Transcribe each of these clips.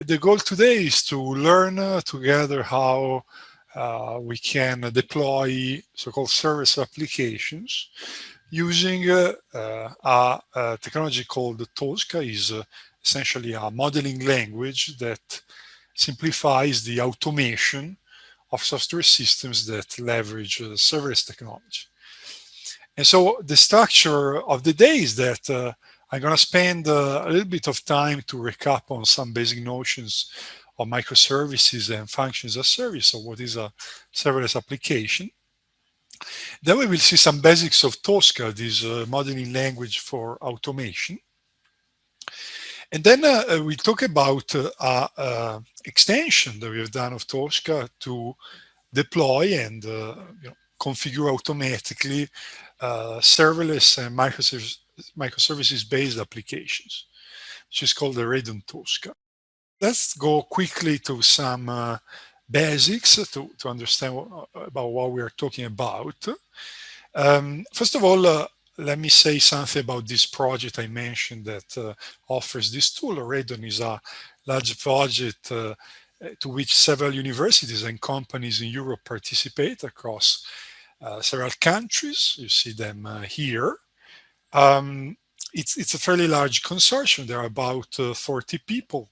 The goal today is to learn together how we can deploy so-called service applications using a technology called TOSCA. Is essentially a modeling language that simplifies the automation of software systems that leverage serverless technology. And so the structure of the day is that I'm going to spend a little bit of time to recap on some basic notions of microservices and functions as a service, so what is a serverless application. Then we will see some basics of TOSCA, this modeling language for automation. And then we talk about extension that we have done of TOSCA to deploy and configure automatically serverless and microservices-based applications, which is called the RADON TOSCA. Let's go quickly to some basics to understand about what we are talking about. First of all, let me say something about this project I mentioned that offers this tool. RADON is a large project to which several universities and companies in Europe participate across several countries. You see them here. It's a fairly large consortium. There are about 40 people.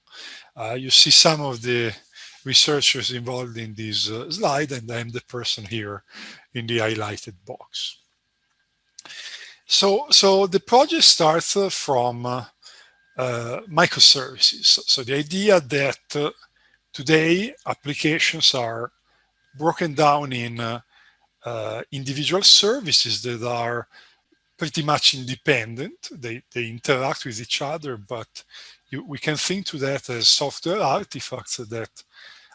You see some of the researchers involved in this slide, and I'm the person here in the highlighted box. So the project starts from microservices. So the idea that today applications are broken down in individual services that are pretty much independent. They interact with each other, but we can think to that as software artifacts that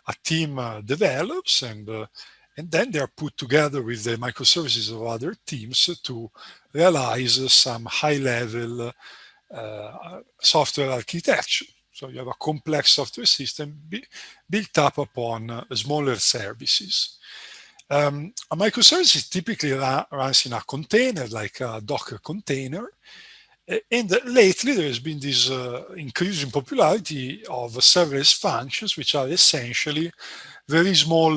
a team develops, and then they are put together with the microservices of other teams to realize some high-level software architecture. So you have a complex software system built up upon smaller services. A microservice typically runs in a container, like a Docker container. And lately, there has been this increasing popularity of serverless functions, which are essentially very small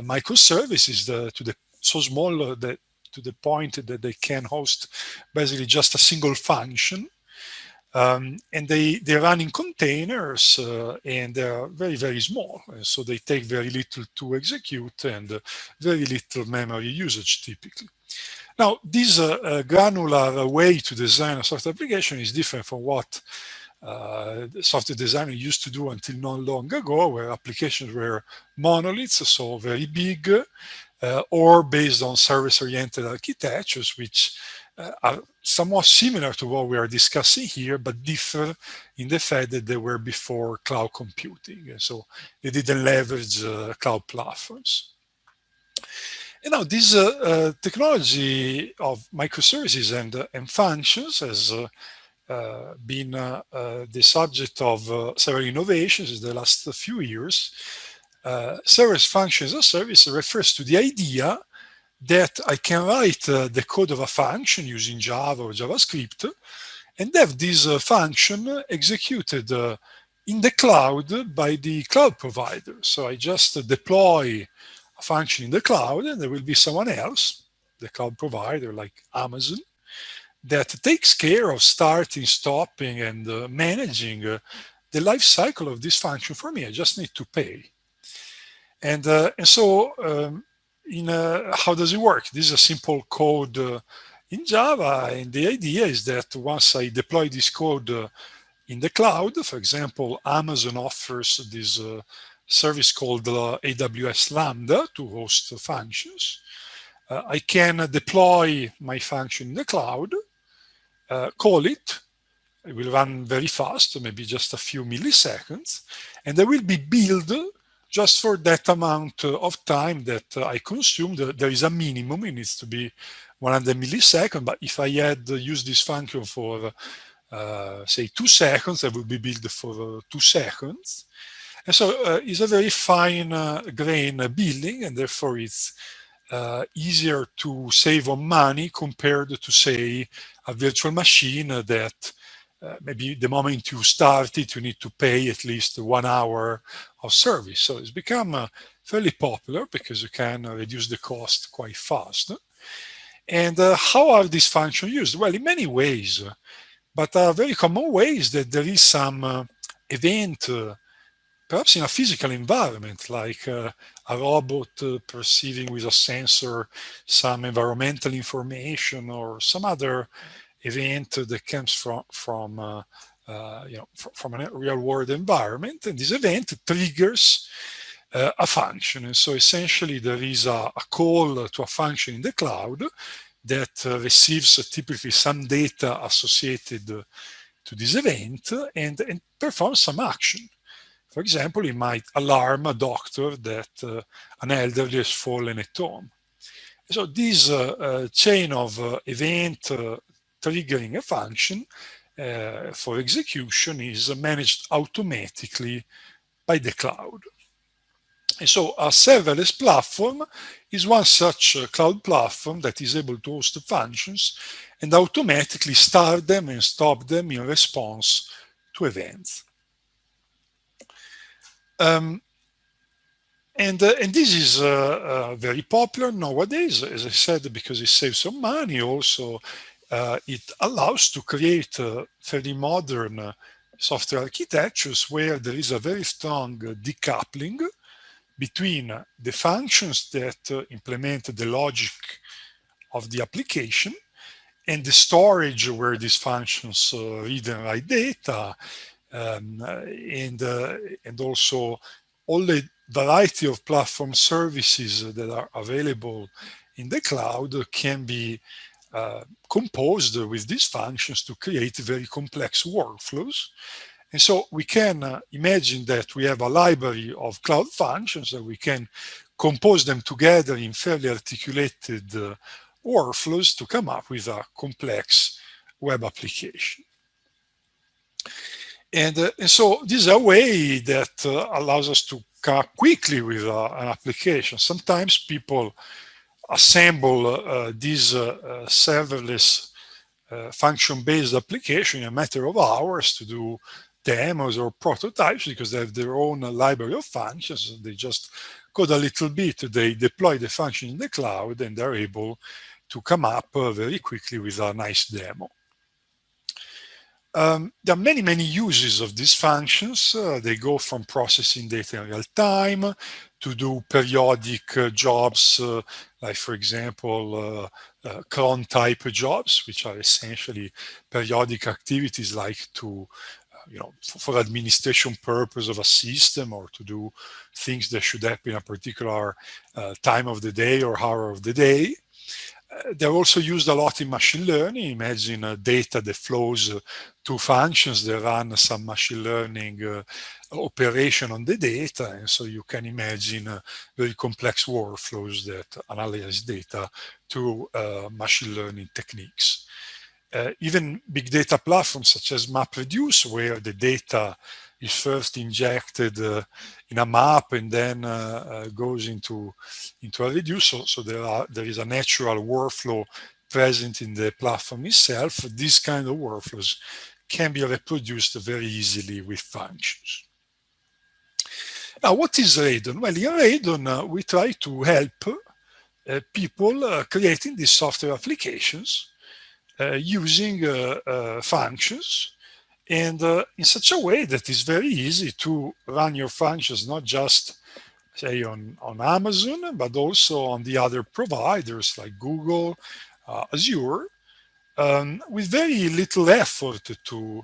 microservices, so small that to the point that they can host basically just a single function. And they run in containers and they're very, very small. So they take very little to execute and very little memory usage typically. Now, this granular way to design a software application is different from what the software designer used to do until not long ago, where applications were monoliths, so very big, or based on service-oriented architectures, which are somewhat similar to what we are discussing here, but differ in the fact that they were before cloud computing. And so they didn't leverage cloud platforms. And now this technology of microservices and functions has been the subject of several innovations in the last few years. Serverless Function-as-a-Service refers to the idea that I can write the code of a function using Java or JavaScript and have this function executed in the cloud by the cloud provider. So I just deploy a function in the cloud, and there will be someone else, the cloud provider like Amazon, that takes care of starting, stopping, and managing the life cycle of this function for me. I just need to pay. And so how does it work? This is a simple code in Java, and the idea is that once I deploy this code in the cloud, for example, Amazon offers this service called AWS Lambda to host functions. I can deploy my function in the cloud, call it. It will run very fast, maybe just a few milliseconds, and there will be billed just for that amount of time that I consumed. There is a minimum, it needs to be 100 milliseconds, but if I had used this function for, say, 2 seconds, I would be billed for 2 seconds. And so it's a very fine grain billing, and therefore it's easier to save on money compared to, say, a virtual machine that maybe the moment you start it, you need to pay at least 1 hour of service. So it's become fairly popular because you can reduce the cost quite fast. And how are these functions used? Well, in many ways, but a very common way is that there is some event, perhaps in a physical environment, like a robot perceiving with a sensor some environmental information or some other event that comes from from a real world environment, and this event triggers a function. And so essentially there is a call to a function in the cloud that receives typically some data associated to this event and performs some action. For example, it might alarm a doctor that an elderly has fallen at home. So this chain of event triggering a function for execution is managed automatically by the cloud. And so a serverless platform is one such cloud platform that is able to host functions and automatically start them and stop them in response to events. And this is very popular nowadays, as I said, because it saves some money. Also, it allows to create fairly modern software architectures where there is a very strong decoupling between the functions that implement the logic of the application and the storage where these functions read and write data, and also all the variety of platform services that are available in the cloud can be composed with these functions to create very complex workflows. And so we can imagine that we have a library of cloud functions that we can compose them together in fairly articulated workflows to come up with a complex web application. And so this is a way that allows us to come up quickly with an application. Sometimes people assemble these serverless function-based application in a matter of hours to do demos or prototypes because they have their own library of functions. They just code a little bit, they deploy the function in the cloud, and they're able to come up very quickly with a nice demo. There are many, many uses of these functions. They go from processing data in real time to do periodic jobs, like for example, cron type jobs, which are essentially periodic activities like to, for administration purpose of a system or to do things that should happen in a particular time of the day or hour of the day. They're also used a lot in machine learning. Imagine data that flows to functions that run some machine learning operation on the data. And so you can imagine very complex workflows that analyze data through machine learning techniques. Even big data platforms such as MapReduce, where the data is first injected in a map and then goes into a reduce. So there is a natural workflow present in the platform itself. These kind of workflows can be reproduced very easily with functions. Now, what is RADON? Well, in RADON, we try to help people creating these software applications using functions, and in such a way that it's very easy to run your functions, not just say on Amazon, but also on the other providers like Google, Azure, with very little effort to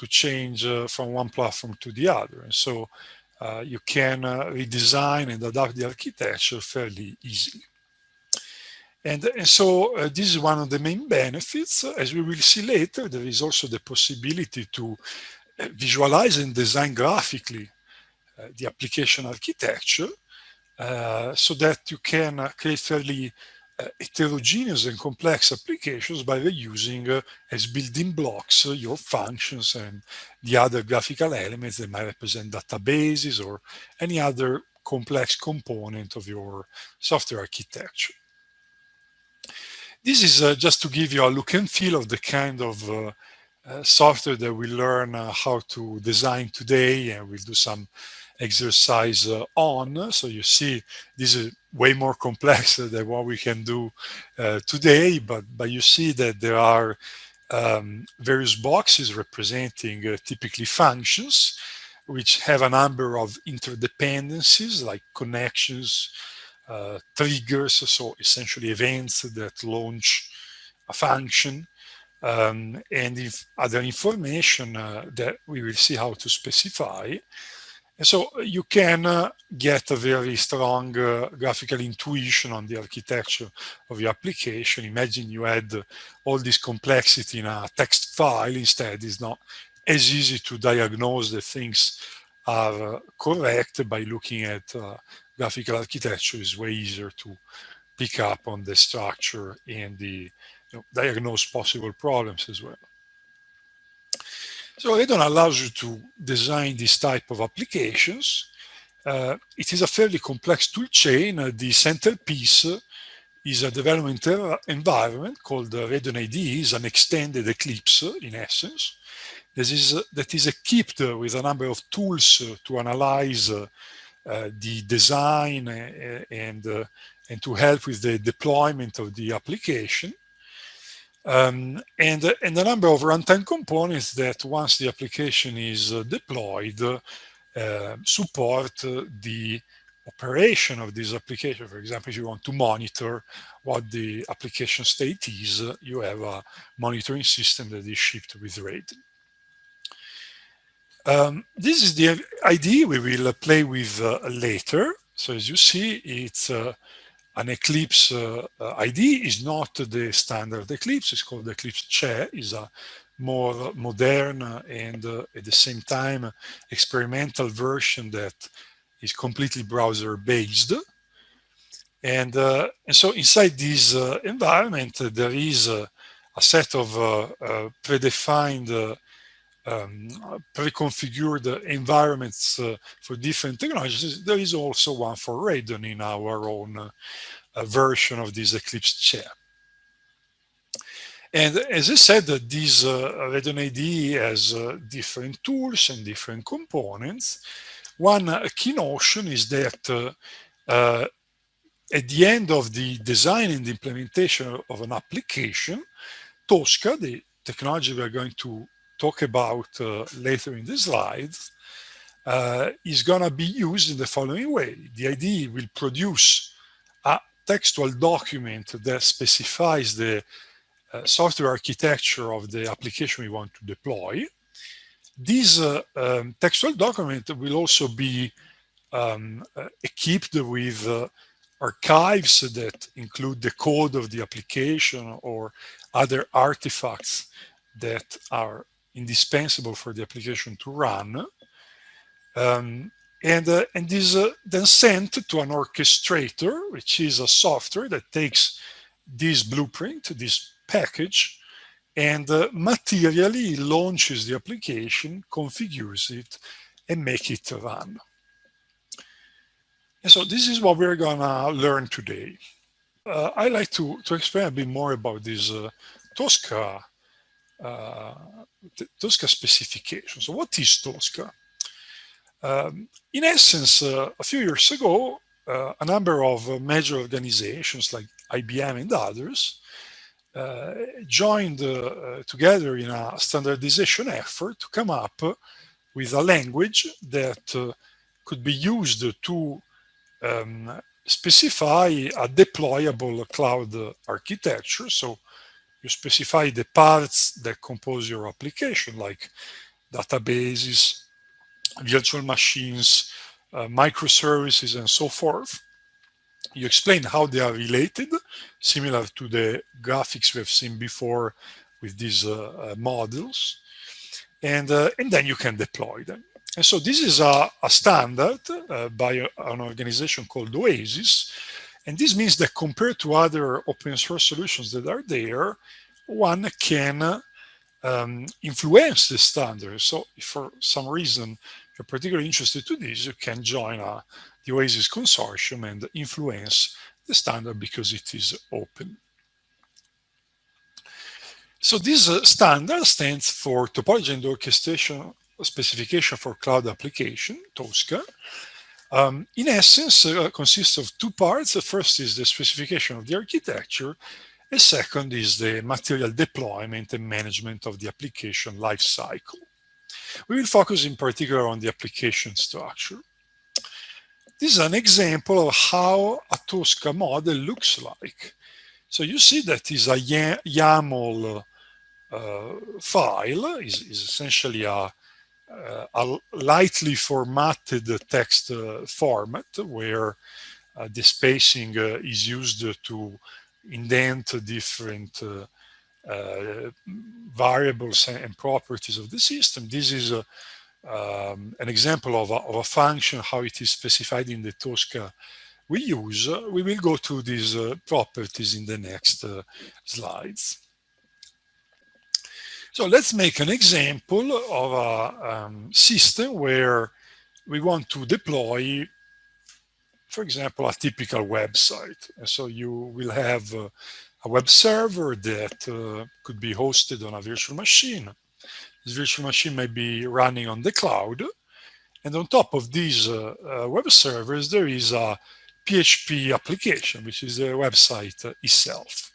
change from one platform to the other. And so you can redesign and adapt the architecture fairly easily. And so this is one of the main benefits. As we will see later, there is also the possibility to visualize and design graphically the application architecture so that you can create fairly heterogeneous and complex applications by reusing as building blocks your functions and the other graphical elements that might represent databases or any other complex component of your software architecture. This is just to give you a look and feel of the kind of software that we learn how to design today, and we'll do some exercise on. So you see, this is way more complex than what we can do today, but you see that there are various boxes representing typically functions, which have a number of interdependencies like connections, triggers, so essentially events that launch a function, and if other information that we will see how to specify. And so you can get a very strong graphical intuition on the architecture of your application. Imagine you had all this complexity in a text file. Instead, it's not as easy to diagnose that things are correct by looking at graphical architecture. It's way easier to pick up on the structure and the diagnose possible problems as well. So RADON allows you to design this type of applications. It is a fairly complex tool chain. The centerpiece is a development environment called RADON IDE, is an extended Eclipse in essence. That is equipped with a number of tools to analyze the design and to help with the deployment of the application. And a number of runtime components that once the application is deployed, support the operation of this application. For example, if you want to monitor what the application state is, you have a monitoring system that is shipped with RAID. This is the IDE we will play with later. So as you see, it's an Eclipse IDE is not the standard Eclipse. It's called Eclipse Che. Is a more modern and at the same time experimental version that is completely browser based. And so inside this environment, there is a set of predefined pre-configured environments for different technologies. There is also one for RADON in our own version of this Eclipse Che. And as I said, this RADON IDE has different tools and different components. One key notion is that at the end of the design and implementation of an application, TOSCA, the technology we are going to talk about later in the slides, is going to be used in the following way. The IDE will produce a textual document that specifies the software architecture of the application we want to deploy. This textual document will also be equipped with archives that include the code of the application or other artifacts that are indispensable for the application to run. And this then sent to an orchestrator, which is a software that takes this blueprint, this package, and materially launches the application, configures it, and make it run. And so this is what we're gonna learn today. I'd like to explain a bit more about this TOSCA specification. So what is TOSCA? In essence, a few years ago, a number of major organizations like IBM and others joined together in a standardization effort to come up with a language that could be used to specify a deployable cloud architecture. So you specify the parts that compose your application, like databases, virtual machines, microservices, and so forth. You explain how they are related, similar to the graphics we have seen before with these models, and then you can deploy them. And so this is a standard by an organization called Oasis, and this means that compared to other open source solutions that are there, one can influence the standard. So if for some reason you're particularly interested to this, you can join the Oasis Consortium and influence the standard because it is open. So this standard stands for Topology and Orchestration Specification for Cloud Application, TOSCA. In essence, consists of two parts. The first is the specification of the architecture. The second is the material deployment and management of the application lifecycle. We will focus in particular on the application structure. This is an example of how a TOSCA model looks like. So you see that is a YAML file, is essentially a lightly formatted text format where the spacing is used to indent different variables and properties of the system. This is an example of a function, how it is specified in the TOSCA we use. We will go through these properties in the next slides. So let's make an example of a system where we want to deploy, for example, a typical website. And so you will have a web server that could be hosted on a virtual machine. This virtual machine may be running on the cloud. And on top of these web servers, there is a PHP application, which is the website itself.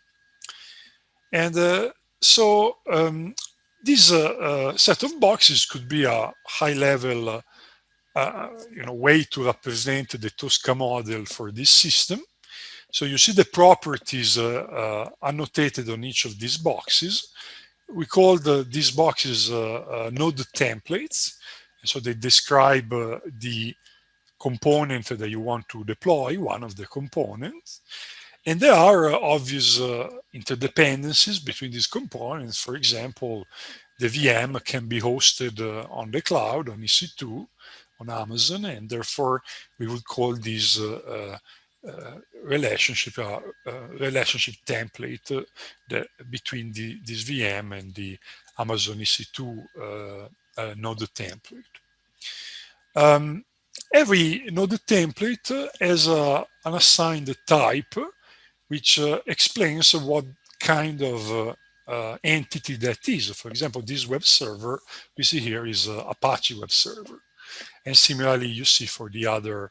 And so this set of boxes could be a high-level way to represent the TOSCA model for this system. So you see the properties annotated on each of these boxes. We call these boxes node templates. So they describe the component that you want to deploy, one of the components. And there are obvious interdependencies between these components. For example, the VM can be hosted on the cloud, on EC2, on Amazon, and therefore we would call this relationship template between this VM and the Amazon EC2 node template. Every node template has an assigned type, which explains what kind of entity that is. For example, this web server we see here is Apache web server. And similarly, you see for the other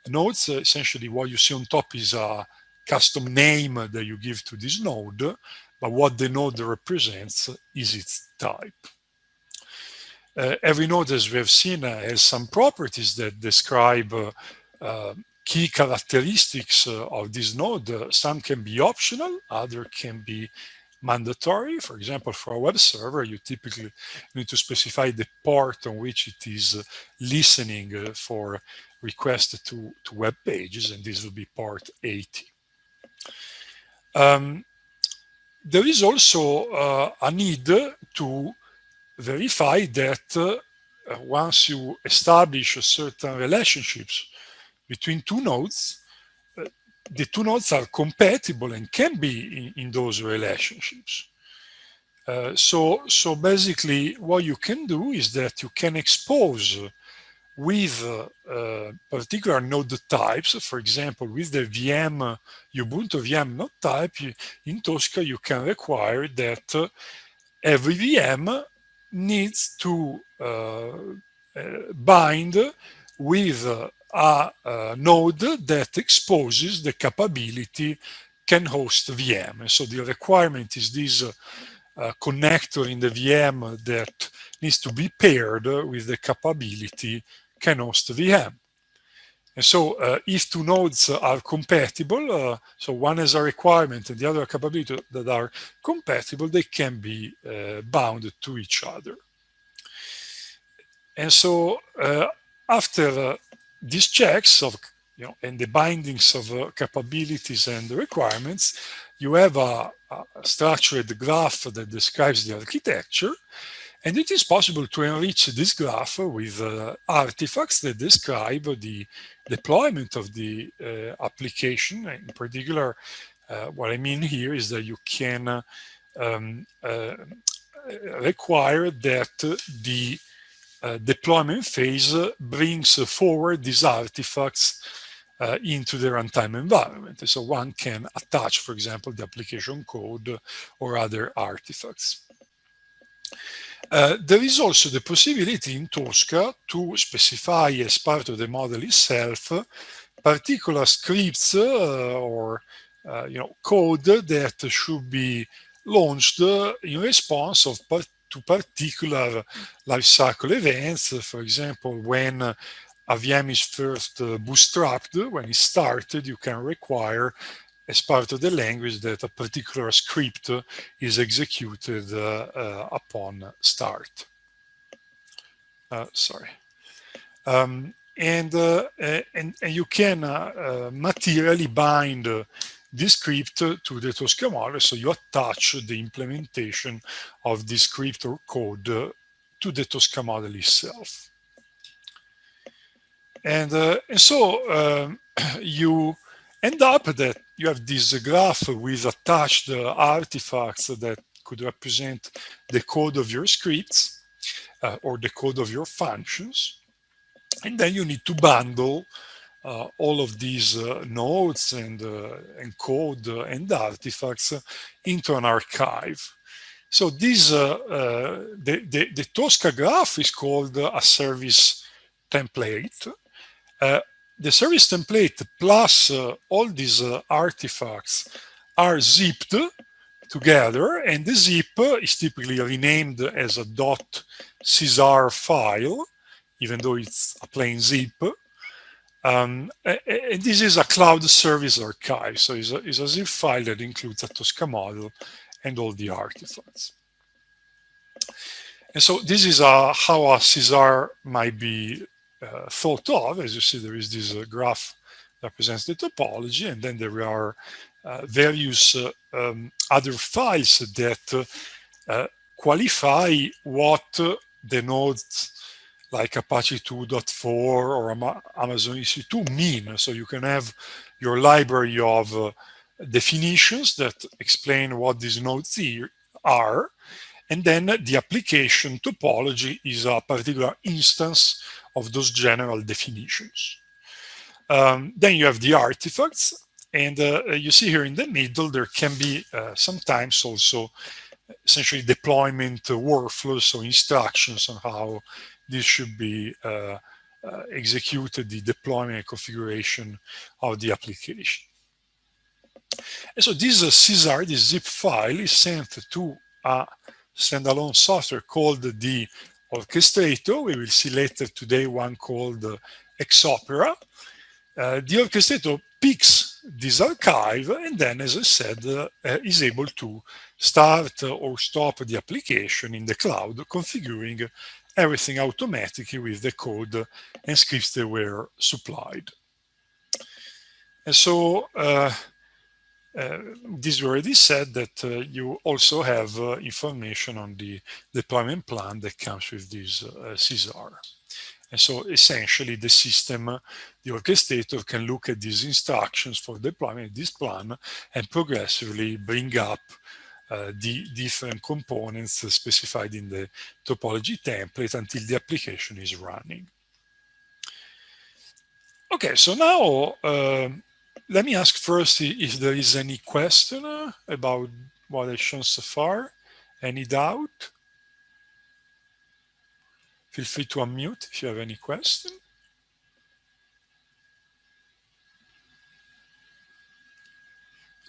nodes, essentially what you see on top is a custom name that you give to this node, but what the node represents is its type. Every node, as we have seen, has some properties that describe key characteristics of this node. Some can be optional, other can be mandatory. For example, for a web server, you typically need to specify the port on which it is listening for requests to web pages, and this will be port 80. There is also a need to verify that once you establish certain relationships between two nodes, the two nodes are compatible and can be in those relationships. So basically what you can do is that you can expose with particular node types, for example, with the VM, Ubuntu VM node type, in TOSCA you can require that every VM needs to bind with a node that exposes the capability can host VM. And so the requirement is this connector in the VM that needs to be paired with the capability can host VM. And so if two nodes are compatible, so one has a requirement and the other a capability that are compatible, they can be bound to each other. And so after these checks of, and the bindings of capabilities and the requirements, you have a structured graph that describes the architecture. And it is possible to enrich this graph with artifacts that describe the deployment of the application. In particular, what I mean here is that you can require that the deployment phase brings forward these artifacts into the runtime environment. So one can attach, for example, the application code or other artifacts. There is also the possibility in TOSCA to specify as part of the model itself particular scripts or code that should be launched in response to particular lifecycle events. For example, when a VM is first bootstrapped, when it started, you can require as part of the language that a particular script is executed upon start. Sorry. And you can materially bind this script to the TOSCA model, so you attach the implementation of this script or code to the TOSCA model itself. And so you end up that you have this graph with attached artifacts that could represent the code of your scripts or the code of your functions. And then you need to bundle all of these nodes and code and artifacts into an archive. So this, the TOSCA graph is called a service template. The service template plus all these artifacts are zipped together, and the zip is typically renamed as a .csr file, even though it's a plain zip. And this is a cloud service archive, so it's a zip file that includes a TOSCA model and all the artifacts. And so this is how a CSR might be thought of. As you see, there is this graph that represents the topology, and then there are various other files that qualify what the nodes like Apache 2.4 or Amazon EC2 mean. So you can have your library of definitions that explain what these nodes are, and then the application topology is a particular instance of those general definitions. Then you have the artifacts, and you see here in the middle, there can be sometimes also essentially deployment workflows, so instructions on how this should be executed, the deployment and configuration of the application. And so this CSR, this zip file, is sent to a standalone software called the orchestrator. We will see later today one called xOpera. The orchestrator picks this archive and then, as I said, is able to start or stop the application in the cloud, configuring everything automatically with the code and scripts that were supplied. And so this already said that you also have information on the deployment plan that comes with this CSR. And so essentially the system, the orchestrator can look at these instructions for deployment, this plan, and progressively bring up the different components specified in the topology template until the application is running. Okay, so now let me ask first if there is any question about what I've shown so far. Any doubt? Feel free to unmute if you have any question.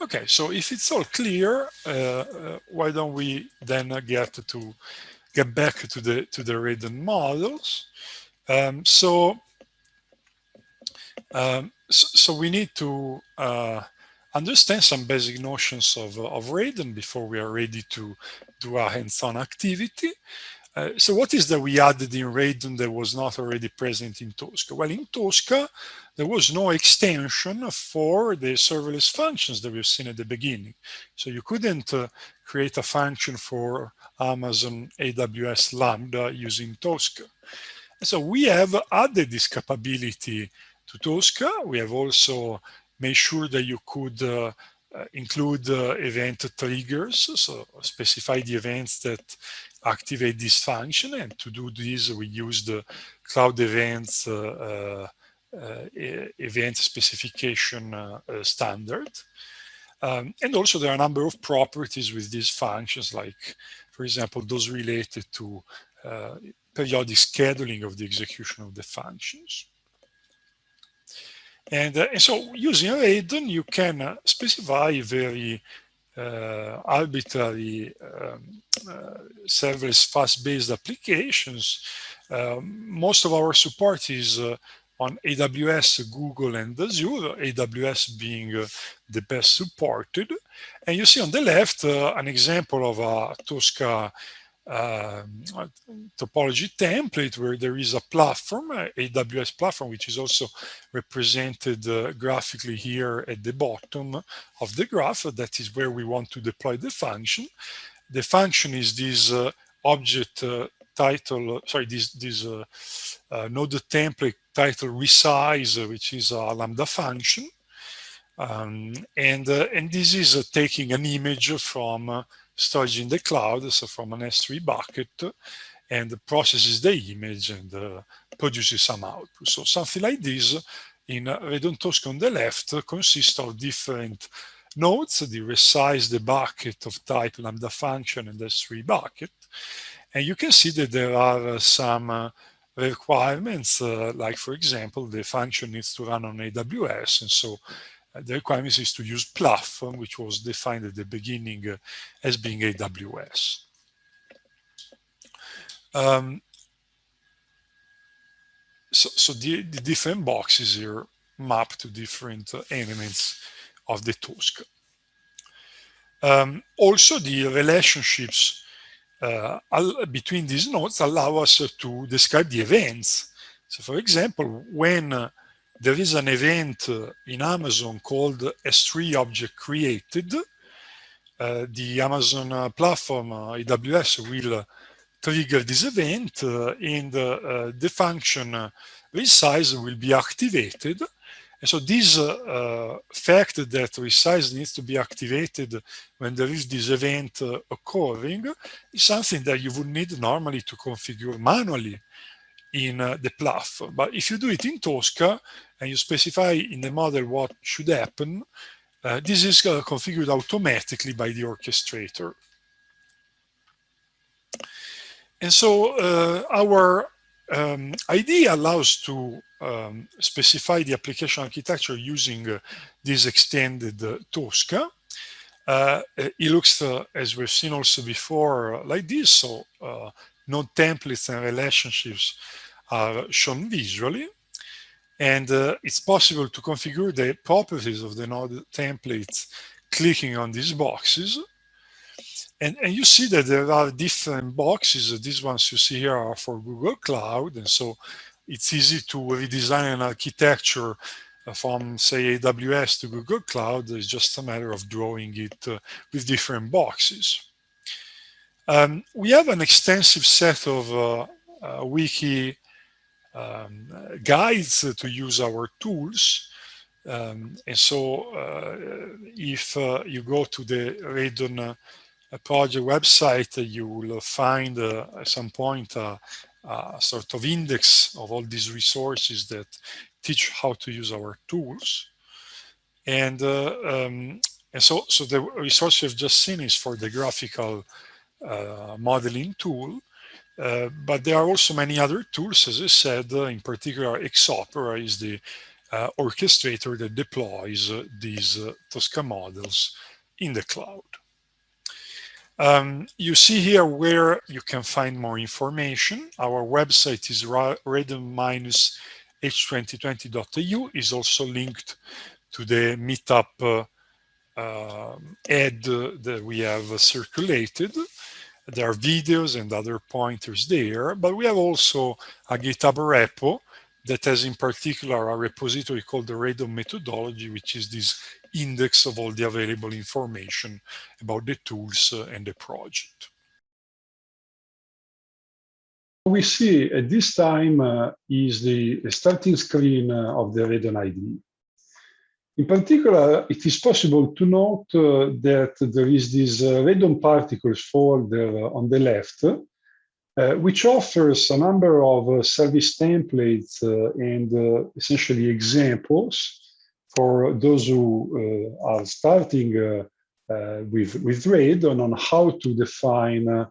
Okay, so if it's all clear, why don't we then get back to the RADON models? So we need to understand some basic notions of RADON before we are ready to do a hands-on activity. So what is that we added in RADON that was not already present in TOSCA? Well, in TOSCA, there was no extension for the serverless functions that we've seen at the beginning. So you couldn't create a function for Amazon AWS Lambda using TOSCA. And so we have added this capability to TOSCA. We have also made sure that you could include event triggers, so specify the events that activate this function. And to do this, we use the Cloud Events event specification standard. And also there are a number of properties with these functions, like, for example, those related to periodic scheduling of the execution of the functions. And so using RADON, you can specify very arbitrary serverless FaaS-based applications. Most of our support is on AWS, Google, and Azure, AWS being the best supported. And you see on the left an example of a TOSCA topology template where there is a platform, AWS platform, which is also represented graphically here at the bottom of the graph. That is where we want to deploy the function. The function is this object title, sorry, this node template title resize, which is a Lambda function. And this is taking an image from storage in the cloud, so from an S3 bucket, and processes the image and produces some output. So something like this in RADON TOSCA on the left consists of different nodes, the resize the bucket of type Lambda function and S3 bucket. And you can see that there are some requirements, like, for example, the function needs to run on AWS, and so the requirement is to use platform, which was defined at the beginning as being AWS. So the different boxes here map to different elements of the TOSCA. Also, the relationships between these nodes allow us to describe the events. So, for example, when there is an event in Amazon called S3 object created, the Amazon platform, AWS, will trigger this event and the function resize will be activated. And so this fact that resize needs to be activated when there is this event occurring is something that you would need normally to configure manually in the platform. But if you do it in TOSCA and you specify in the model what should happen, this is configured automatically by the orchestrator. And so our idea allows to specify the application architecture using this extended TOSCA. It looks, as we've seen also before, like this. So node templates and relationships are shown visually. And it's possible to configure the properties of the node templates clicking on these boxes. And you see that there are different boxes. These ones you see here are for Google Cloud. And so it's easy to redesign an architecture from, say, AWS to Google Cloud. It's just a matter of drawing it with different boxes. We have an extensive set of wiki guides to use our tools. And so if you go to the RADON project website, you will find at some point a sort of index of all these resources that teach how to use our tools. And so the resource you've just seen is for the graphical modeling tool. But there are also many other tools, as I said. In particular, xOpera is the orchestrator that deploys these TOSCA models in the cloud. You see here where you can find more information. Our website is radon-h2020.eu, is also linked to the meetup ad that we have circulated. There are videos and other pointers there, but we have also a GitHub repo that has in particular a repository called the RADON methodology, which is this index of all the available information about the tools and the project. What we see at this time is the starting screen of the RADON IDE. In particular, it is possible to note that there is this RADON particles folder on the left, which offers a number of service templates and essentially examples for those who are starting with RADON on how to define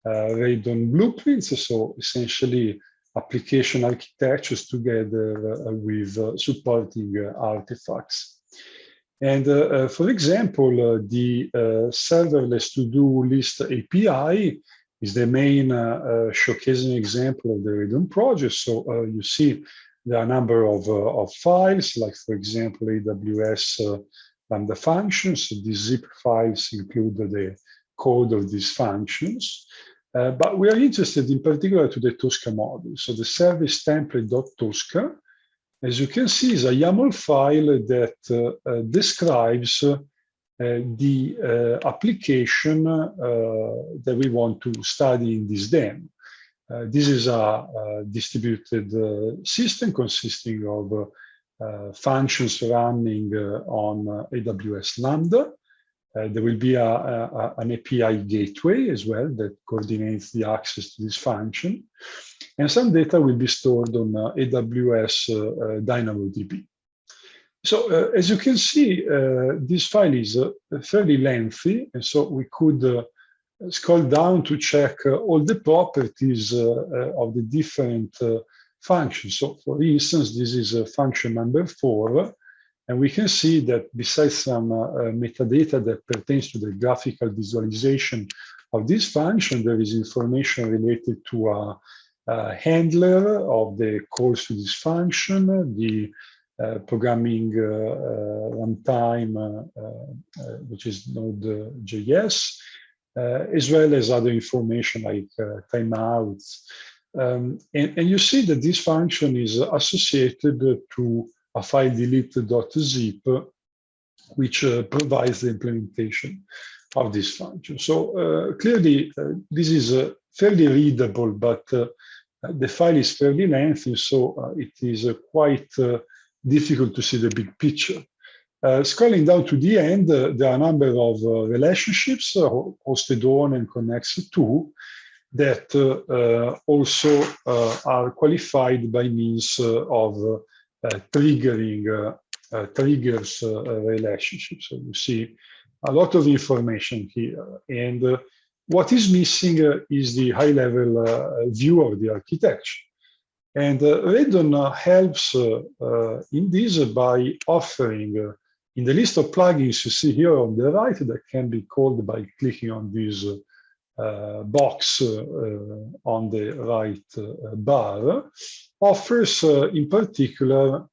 RADON blueprints, so essentially application architectures together with supporting artifacts. And for example, the ServerlessToDo list API is the main showcasing example of the RADON project. So you see there are a number of files, like for example, AWS Lambda functions. So these zip files include the code of these functions. But we are interested in particular to the TOSCA model. So the service template.tosca, as you can see, is a YAML file that describes the application that we want to study in this demo. This is a distributed system consisting of functions running on AWS Lambda. There will be an API gateway as well that coordinates the access to this function. And some data will be stored on AWS DynamoDB. So as you can see, this file is fairly lengthy, and so we could scroll down to check all the properties of the different functions. So for instance, this is function number 4, and we can see that besides some metadata that pertains to the graphical visualization of this function, there is information related to a handler of the calls to this function, the programming runtime, which is Node.js, as well as other information like timeouts. And you see that this function is associated to a file delete.zip, which provides the implementation of this function. So clearly, this is fairly readable, but the file is fairly lengthy, so it is quite difficult to see the big picture. Scrolling down to the end, there are a number of relationships hosted on and connected to that also are qualified by means of triggers relationships. So you see a lot of information here. And what is missing is the high-level view of the architecture. And RADON helps in this by offering in the list of plugins you see here on the right that can be called by clicking on this box on the right bar, offers in particular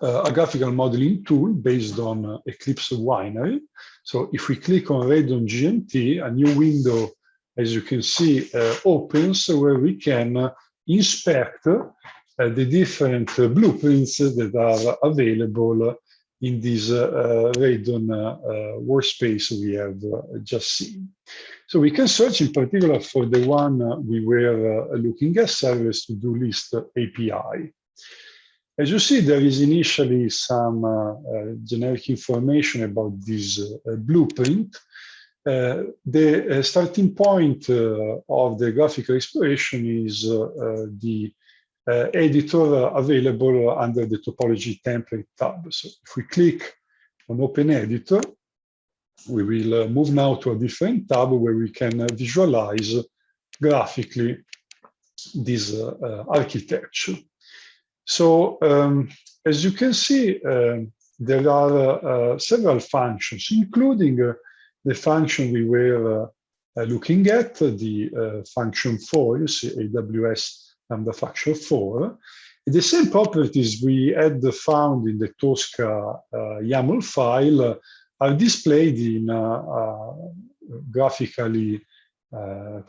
a graphical modeling tool based on Eclipse Winery. So if we click on RADON GMT, a new window, as you can see, opens where we can inspect the different blueprints that are available in this RADON workspace we have just seen. So we can search in particular for the one we were looking at, ServerlessToDo list API. As you see, there is initially some generic information about this blueprint. The starting point of the graphical exploration is the editor available under the topology template tab. So if we click on Open Editor, we will move now to a different tab where we can visualize graphically this architecture. So as you can see, there are several functions, including the function we were looking at, the function 4, you see AWS Lambda function 4. The same properties we had found in the TOSCA YAML file are displayed in a graphically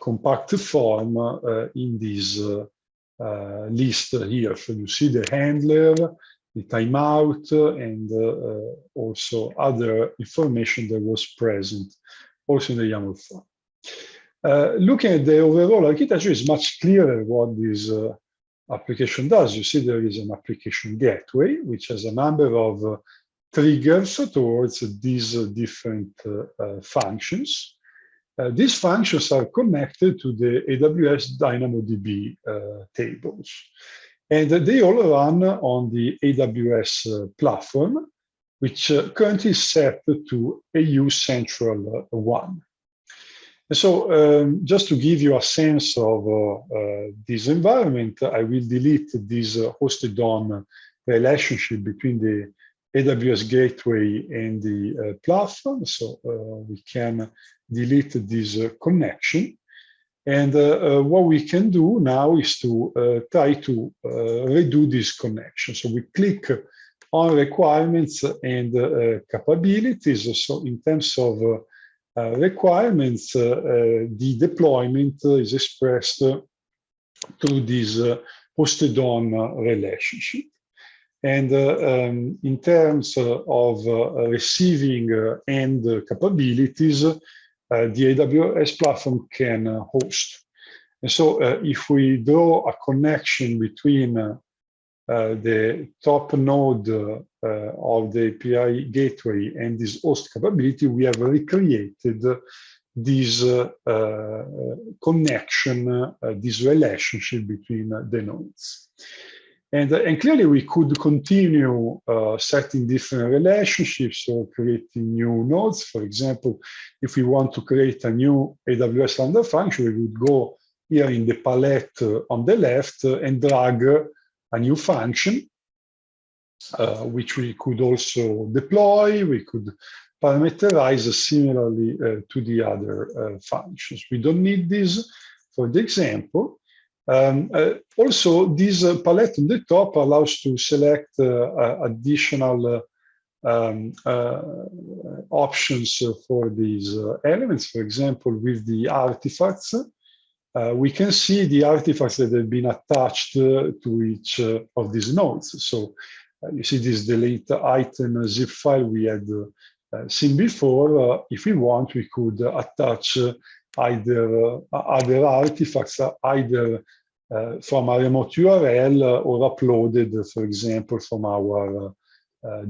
compact form in this list here. So you see the handler, the timeout, and also other information that was present also in the YAML file. Looking at the overall architecture, is much clearer what this application does. You see there is an application gateway, which has a number of triggers towards these different functions. these functions are connected to the AWS DynamoDB tables. And they all run on the AWS platform, which currently is set to AU Central 1. And so just to give you a sense of this environment, I will delete this hosted on relationship between the AWS gateway and the platform. So we can delete this connection. And what we can do now is to try to redo this connection. So we click on requirements and capabilities. So in terms of requirements, the deployment is expressed through this hosted on relationship. And in terms of receiving end capabilities, the AWS platform can host. And so if we draw a connection between the top node of the API gateway and this host capability, we have recreated this connection, this relationship between the nodes. And clearly we could continue setting different relationships or creating new nodes. For example, if we want to create a new AWS Lambda function, we would go here in the palette on the left and drag a new function, which we could also deploy. We could parameterize similarly to the other functions. We don't need this for the example. Also, this palette on the top allows to select additional options for these elements. For example, with the artifacts, we can see the artifacts that have been attached to each of these nodes. So you see this delete item zip file we had seen before. If we want, we could attach either other artifacts, either from a remote URL or uploaded, for example, from our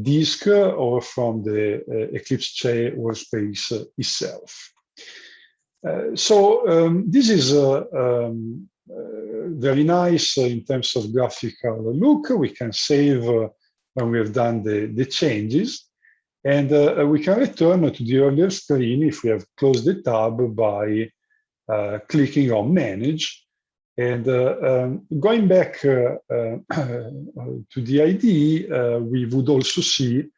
disk or from the Eclipse workspace itself. So this is very nice in terms of graphical look. We can save when we have done the changes. And we can return to the earlier screen if we have closed the tab by clicking on Manage. And going back to the IDE, we would also see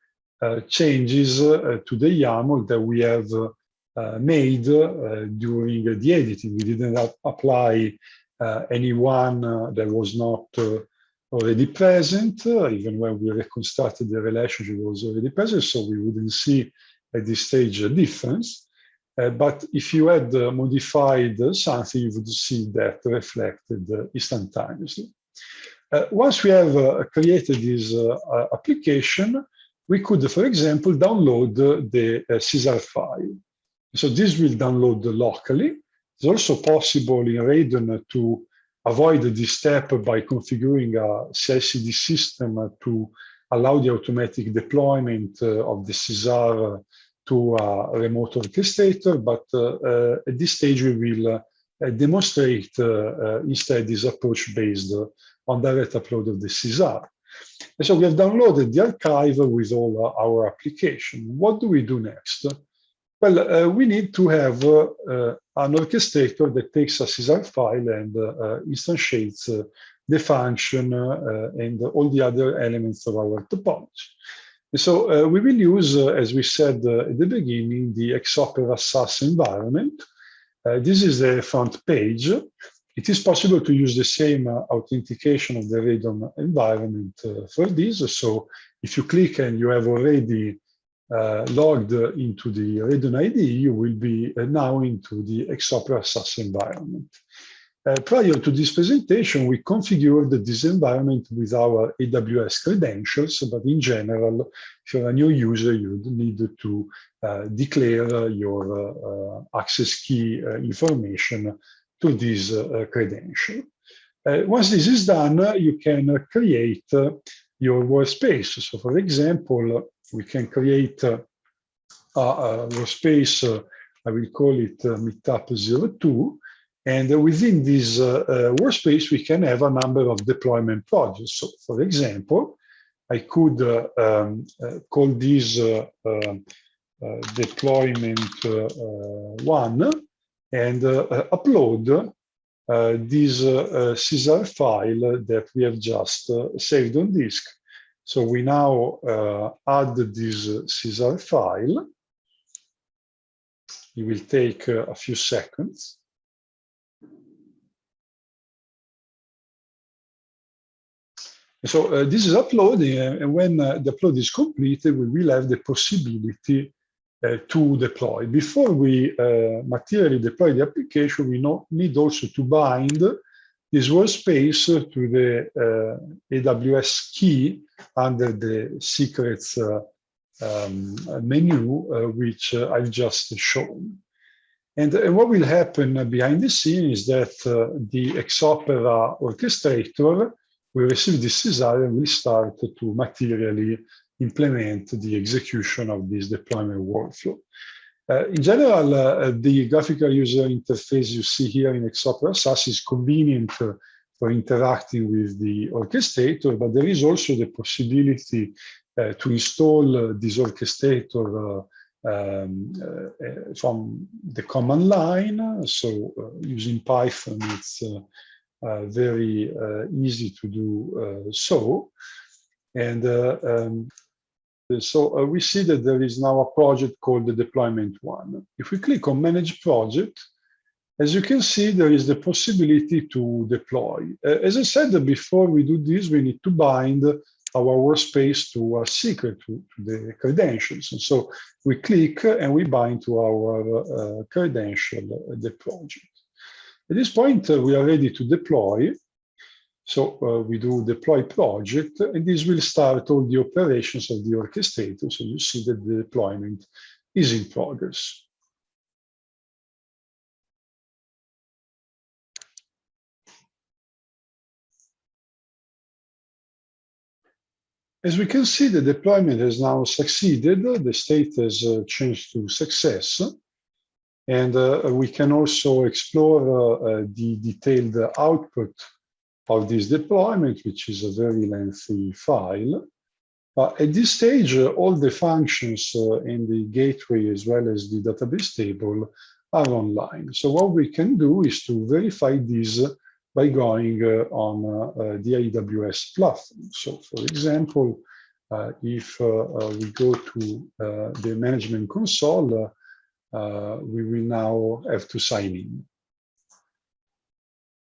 changes to the YAML that we have made during the editing. We didn't apply any one that was not already present. Even when we reconstructed the relationship, it was already present, so we wouldn't see at this stage a difference. But if you had modified something, you would see that reflected instantaneously. Once we have created this application, we could, for example, download the CSR file. So this will download locally. It's also possible in RADON to avoid this step by configuring a CI/CD system to allow the automatic deployment of the CSR to a remote orchestrator, but at this stage we will demonstrate instead this approach based on direct upload of the CSR. And so we have downloaded the archive with all our application. What do we do next? Well, we need to have an orchestrator that takes a CSR file and instantiates the function and all the other elements of our topology. So we will use, as we said at the beginning, the xOperaSaaS environment. This is the front page. It is possible to use the same authentication of the RADON environment for this. So if you click and you have already logged into the RADON IDE, you will be now into the xOperaSaaS environment. Prior to this presentation, we configured this environment with our AWS credentials, but in general, if you're a new user, you would need to declare your access key information to this credential. Once this is done, you can create your workspace. So for example, we can create a workspace I will call it Meetup02. And within this workspace, we can have a number of deployment projects. So, for example, I could call this deployment 1 and upload this Caesar file that we have just saved on disk. So we now add this Caesar file. It will take a few seconds. So this is uploading, and when the upload is completed, we will have the possibility to deploy. Before we materially deploy the application, we need also to bind this workspace to the AWS key under the secrets menu, which I've just shown. And what will happen behind the scene is that the xOpera orchestrator will receive this Caesar and will start to materially implement the execution of this deployment workflow. In general, the graphical user interface you see here in xOperaSaaS is convenient for interacting with the orchestrator, but there is also the possibility to install this orchestrator from the command line. So using Python, it's very easy to do so. And so we see that there is now a project called the deployment 1. If we click on manage project, as you can see, there is the possibility to deploy. As I said before, we do this, we need to bind our workspace to a secret, to the credentials. And so we click and we bind to our credential, the project. At this point, we are ready to deploy. So we do deploy project, and this will start all the operations of the orchestrator. So you see that the deployment is in progress. As we can see, the deployment has now succeeded. The state has changed to success. And we can also explore the detailed output of this deployment, which is a very lengthy file. At this stage, all the functions in the gateway as well as the database table are online. So what we can do is to verify this by going on the AWS platform. So for example, if we go to the management console, we will now have to sign in.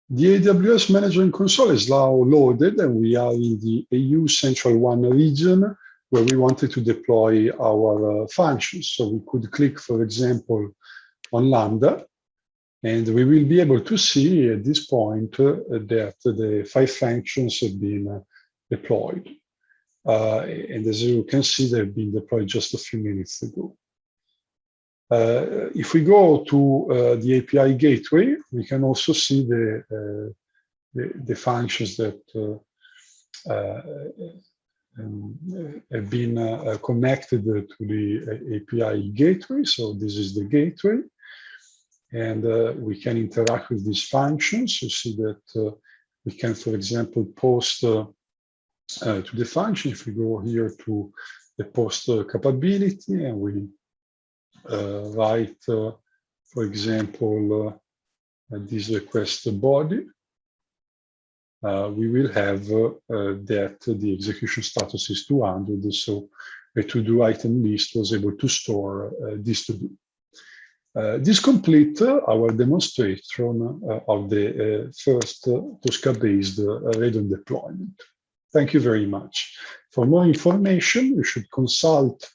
The AWS Management Console is now loaded, and we are in the EU Central 1 region where we wanted to deploy our functions. So we could click, for example, on Lambda, and we will be able to see at this point that the 5 functions have been deployed. And as you can see, they've been deployed just a few minutes ago. If we go to the API gateway, we can also see the functions that have been connected to the API gateway. So this is the gateway. And we can interact with these functions. You see that we can, for example, post to the function. If we go here to the post capability and we write, for example, this request body, we will have that the execution status is 200. So a to-do item list was able to store this to-do. This completes our demonstration of the first TOSCA-based RADON deployment. Thank you very much. For more information, you should consult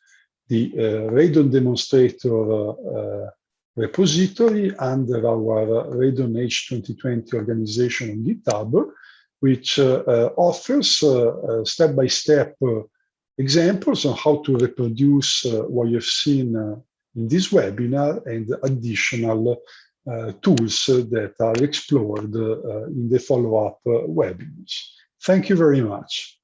the RADON demonstrator repository under our RADON H 2020 organization on GitHub, which offers step-by-step examples on how to reproduce what you've seen in this webinar and additional tools that are explored in the follow-up webinars. Thank you very much.